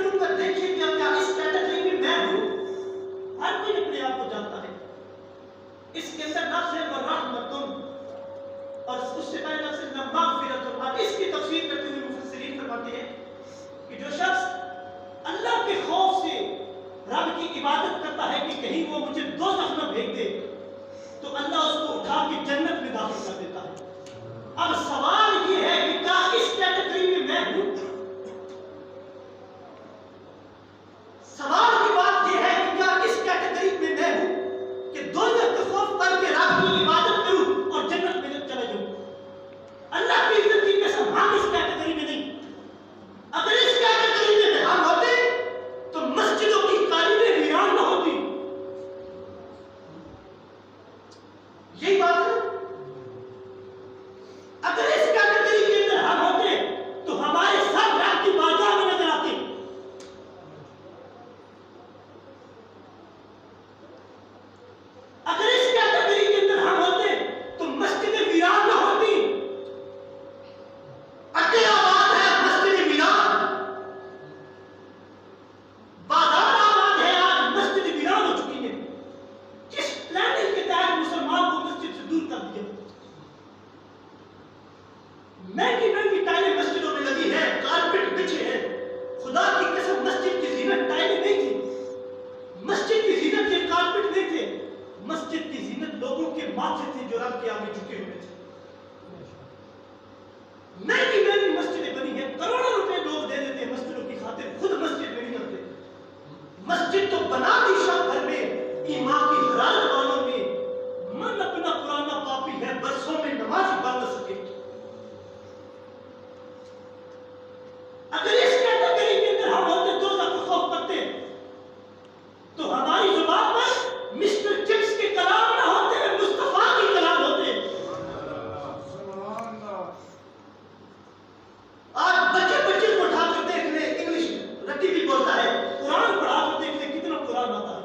کروں گا دیکھیے کیا اس کیٹیگری میں میں ہوں. ہر کوئی اپنے آپ کو جانتا ہے. اس کے اندر لفظ ہے رحمتن اور اس سے پہلے لفظ ہے مغفرتن. اب اس کی تفسیر کرتے ہوئے مفسرین فرماتے ہیں کہ جو شخص اللہ کے خوف سے رب کی عبادت کرتا ہے کہ کہیں وہ مجھے دوزخ نہ بھیج دے تو اللہ اس کو اٹھا کے جنت میں داخل کر دیتا ہے. اب سوال یہ ہے کہ کیا اس کیٹیگری میں میں ہوں؟ سوال کی بات یہ ہے کہ کیا اس کیٹیگری میں میں ہوں کہ دوزخ کا خوف کر کے رب کی عبادت کروں اور جنت میں چلا جاؤں؟ اللہ کی عزت کی قسم ہم اس کیٹیگری میں نہیں. اگر اس کیٹیگری میں ہم ہوتے تو مسجدوں کی قالینیں ویران نہ ہوتی. یہی بات ہے. اگر اس کیٹیگری کے اندر ہم ہوتے تو ہمارے سب رب کی بارگاہ میں نظر آتے. اگر اس کیٹیگری کے اندر ہم ہوتے تو مسجدیں ویران نہ ہوتی. اکیلا بات ہے مسجد ویران، بازار آباد ہے آج مسجد ویران ہو چکی ہے. کس پلاننگ کے تحت مسلمان کو مسجد سے دور کر دیا؟ مہنگی مہنگی ٹائلیں مسجدوں میں لگی ہیں، کارپیٹ بچھے ہیں. خدا کی قسم مسجد کی زینت ٹائلیں نہیں تھی. مسجد کی زینت یہ کارپیٹ نہیں تھے. مسجد کی زینت لوگوں کے ماتھے تھے جو رب کے آگے جھکے ہوئے تھے. مہنگی مہنگی مسجدیں بنی ہیں، کروڑوں روپے لوگ دے دیتے ہیں مسجدوں کی خاطر، خود مسجد میں نہیں آتے. مسجد تو بنا دی شب بھر میں ایمان کی حرارت والوں میں. من اپنا پرانا پاپی ہے، برسوں میں نماز پڑھ نہ سکے. اگر اس کیٹیگری کے اندر ہم ہوتے دوزخ کا خوف کرتے تو ہماری زبان پر مسٹر چپس کے کلام نہ ہوتے، مصطفیٰ کے کلام ہوتے. آج بچے بچے کو اٹھا کر دیکھ لیں، انگلش رٹی بھی بولتا ہے، قرآن پڑھا کر دیکھ لیں کتنا قرآن آتا ہے.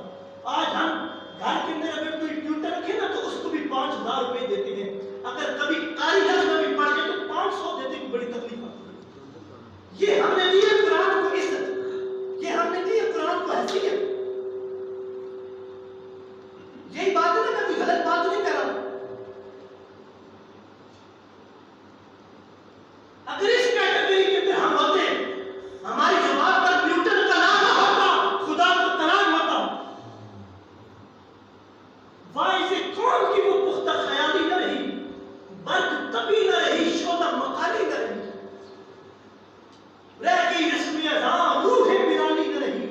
آج ہم گھر کے اندر اگر کوئی ٹیوٹر رکھے نا تو اس کو بھی 5,000 روپے دیتے ہیں. اگر کبھی قاری لفظ میں بھی پڑھ جائے تو 500 دیتے ہیں. بڑی تکلیف آتی ہے. یہ ہم نے دی ہے قرآن کو عزت، یہ ہم نے دی ہے قرآن کو حیثیت. یہی بات ہے نا، میں کوئی غلط بات نہیں کر رہا ہوں. اگر اس کیٹیگری کے اندر ہم ہوتے ہماری زبان پر نیوٹن کا نام نہ ہوتا، خدا کا کلام ہوتا. واعظ قوم کی وہ پختہ خیالی نہ رہی، برق طبی نہ رہی، شعلہ مقالی نہ رہی. رہ گئی رسم اذان، روح بلالی نہ رہی.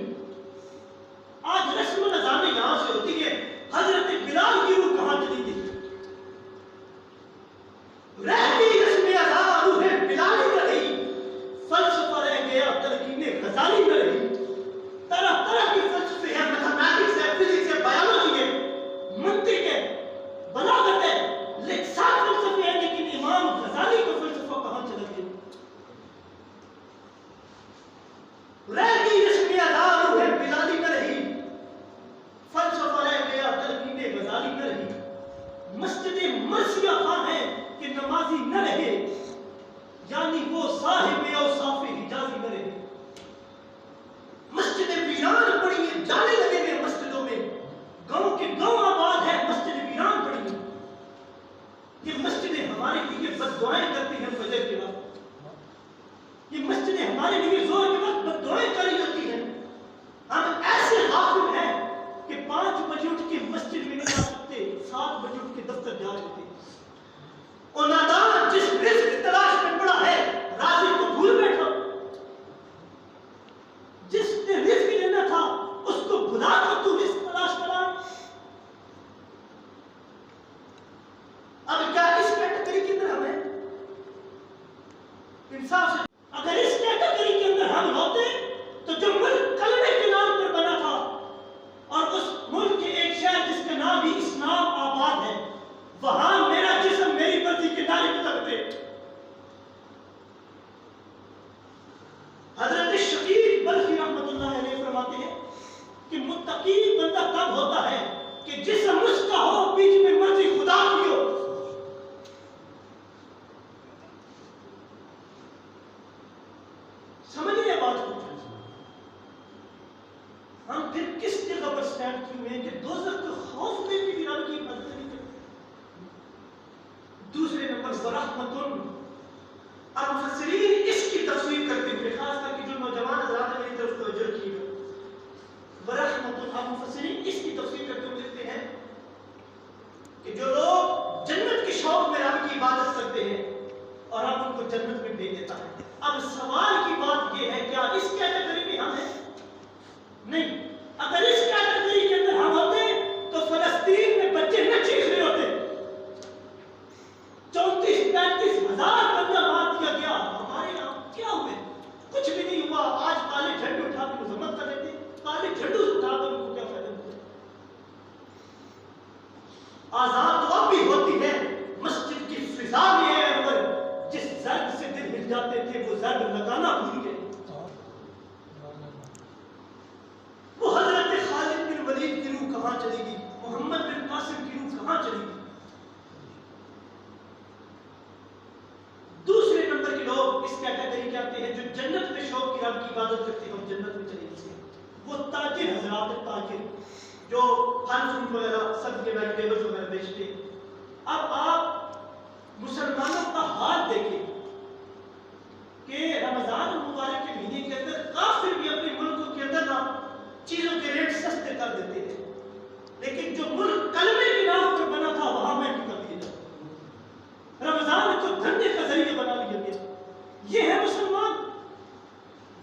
آج رسم اذان یہاں سے ہوتی ہے، حضرت بلال کی روح کہاں چلی گئی؟ رہ گئی رسم اذان، روح بلالی نہ رہی. فلسفہ رہ گیا، تلقین غزالی نہ رہی. طرح طرح کے فلسفے ہیں، میتھمیٹکس ہے، فزکس ہے، بایولوجی ہے، منطق ہے، بلاغت ہے، سات فلسفے ہیں، لیکن امام غزالی کا فلسفہ کہاں چلا گیا؟ رہ گئی رسم اذان، روح بلالی نہ رہی. فلسفہ رہ گیا، تلقین غزالی نہ رہی. مسجد مرثیہ خواہ ہے کہ نمازی نہ رہے، یعنی وہ صاحب اوصاف حجازی نہ رہے. مسجد ویران پڑی ہیں، جانے لگے ہیں مسجدوں میں. گاؤں کے گاؤں آباد ہے، مسجد ویران پڑی ہیں. یہ مسجدیں ہمارے لیے بد دعائیں کرتی ہیں فجر کے وقت. یہ مسجدیں ہمارے لیے زور کے وقت بد دعائیں کری جاتی ہیں. ہم ایسے غافل ہیں کہ 5 بجے اٹھ کے مسجد میں نہیں آ سکتے، 7 بجے اٹھ کے دفتر جا رہے تھے. اور نادان جس رزق کی تلاش میں پڑا ہے، رازق کو بھول بیٹھا. جس نے رزق لینا تھا اس کو بھلا کر تو رزق تلاش کرا. اب کیا اس کیٹیگری کے اندر ہمیں انصاف سے، اگر اس کیٹیگری کے اندر ہم ہوتے تو جو ملک کلمے کے نام پر بنا تھا اور اس ملک کے ایک شہر جس کا نام بھی اسلام آباد ہے، وہاں میرا جسم میری مرضی کے نعرے پہ لگتے. حضرت شقیق بلخی رحمۃ اللہ علیہ فرماتے ہیں کہ متقی بندہ تب ہوتا ہے کہ جسم اس کا ہو، بیچ میں مرضی خدا کی ہو. سمجھ لیں بات کو. ہم پھر کس جگہ پر سٹینڈ کیے ہیں کہ دوزخ کو خوف میں بھی رب کی عبادت نہیں کرتے؟ دوسرے نمبر ورحمتن، اب مفسرین اس کی تفسیر کرتے ہوئے، خاص کر کے جو نوجوان حضرات ہیں میری طرف توجہ کیے گا، ورحمتن، اب مفسرین اس کی تفسیر کرتے ہوئے لکھتے ہیں کہ جو لوگ جنت کے شوق میں رب کی عبادت کرتے ہیں اور رب ان کو جنت میں بھیج دیتا ہے۔ اب سوال کی بات یہ ہے کیا اس کیٹیگری میں ہم ہیں؟ نہیں۔ اگر اس کیٹیگری کے اندر ہم ہوتے تو فلسطین میں بچے نہ چیخ رہے ہوتے، 34-35 ہزار بندہ مار دیا گیا، ہمارے یہاں کیا ہوئے؟ کچھ بھی نہیں ہوا۔ آج کالے جھنڈے اٹھا کے مذمت کر رہے تھے، کالے جھنڈوں سے اٹھا کر ان کو کیا فائدہ ہوتا ہے؟ آزاد تو اب بھی ہوتی ہے، مسجد کی فضا میں ہے انور، جس زرد سے دل ہل جاتے تھے وہ زرد لگانا بھول گئے۔ وہ حضرت خالد بن ولید کی روح کہاں چلی گئی؟ محمد بن قاسم کی روح کہاں چلی گئی؟ دوسرے نمبر کے لوگ اس کیٹیگری کے آتے ہیں جو جنت میں شوق کی رب کی عبادت کرتے ہیں اور جنت میں چلے جاتے ہیں۔ وہ تاجر حضرات ہیں، تاجر جو پھل فروٹ وغیرہ سبزی ویجیٹیبلز وغیرہ بیچتے ہیں۔ اب آپ مسلمانوں کا حال دیکھیں کہ رمضان المبارک کے مہینے کے اندر کافر بھی اپنے ملکوں کے اندر نا چیزوں کے ریٹ سستے کر دیتے ہیں، لیکن جو ملک کلمے کی نام پر بنا تھا وہاں میں کر دیا جاتا۔ رمضان کو دھندے کا ذریعہ بنا لیا گیا۔ یہ ہے مسلمان۔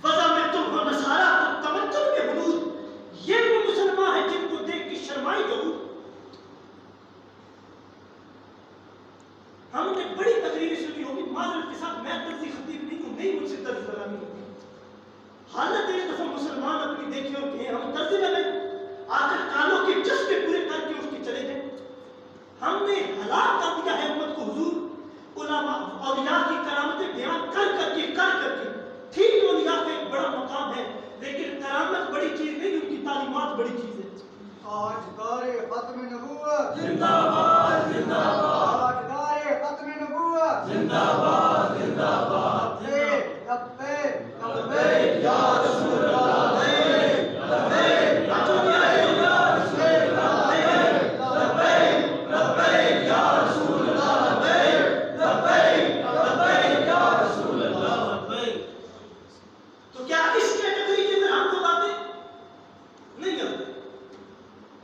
وضع میں تم ہو نصارا تو تمدن کے بلود، یہ وہ مسلمان ہے جن کو دیکھ کے شرمائی یہود۔ ہم نے بڑی تقریریں سنی ہوگی، معذرت کے ساتھ میں طرزی خطیب نہیں ہوں، نہیں مجھ سے طرز لگانی ہوگی۔ حالت ایک دفعہ مسلمان اپنی دیکھے اور کہیں ہم طرزی لگیں، آخر کانوں کے چسپے پورے کر کے اس کے چلے گئے۔ ہم نے ہلاک کر دیا ہے امت کو حضور علماء اولیاء کی کرامتیں بیان کر کر کے۔ ٹھیک اولیاء کا ایک بڑا مقام ہے، لیکن کرامت بڑی چیز نہیں، ان کی تعلیمات بڑی چیز ہے۔ تاجدار ختم نبوت زندہ باد، زندہ باد، تاجدار ختم نبوت زندہ باد، زندہ باد، لبیک لبیک لبیک یا رسول اللہ، لبیک لبیک یا رسول اللہ۔ تو کیا اس کیٹیگری کے اندر ہم لوگ آتے؟ نہیں آتے۔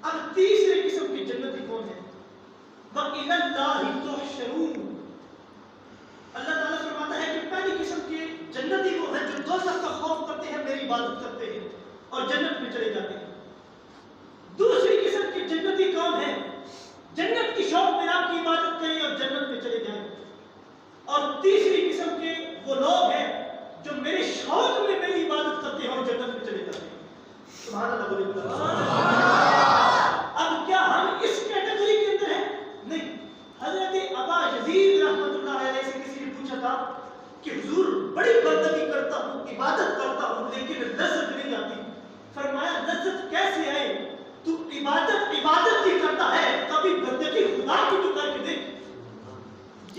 اب تیسرے قسم کے جنتی کون ہیں؟ وَإِلَى اللَّهِ تُحْشَرُونَ۔ اللہ تعالیٰ فرماتا ہے کہ پہلی قسم کے جنتی وہ ہیں جو دوزخ کا خوف کرتے ہیں، میری عبادت کرتے ہیں اور جنت میں چلے جاتے ہیں۔ دوسری قسم کے جنتی کون ہیں؟ جنت کی شوق میں آپ کی عبادت کریں اور جنت میں چلے جائیں۔ اور تیسری قسم کے وہ لوگ ہیں جو میرے شوق میں میری عبادت کرتے ہیں اور جنت میں چلے جاتے ہیں۔ سبحان اللہ بولے۔ اب کیا ہم اس کیٹیگری کے اندر ہیں؟ نہیں۔ حضرت ابا یزید رحمۃ اللہ علیہ سے کسی نے پوچھا تھا کہ حضور بڑی بندگی کرتا ہوں، عبادت کرتا ہوں، لیکن لذت نہیں آتی۔ فرمایا لذت کیسے آئے؟ تو عبادت ہی کرتا ہے، کبھی بندگی خدا کی تو کر کے دیکھ۔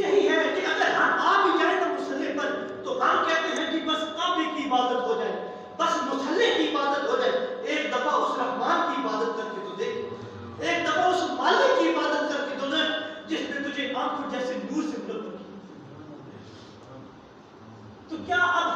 یہی ہے کہ اگر ہم آ بھی جائیں تو مصلی پر تو ہم کہتے ہیں کہ بس کعبے کی عبادت ہو جائے، بس مصلی کی عبادت ہو جائے۔ ایک دفعہ اس رحمان کی عبادت کر کے تو دیکھ، ایک دفعہ اس مالک کی عبادت کر کے تو دیکھ جس نے تجھے آنکھوں جیسے نور سے بلند کیا۔ تو کیا اب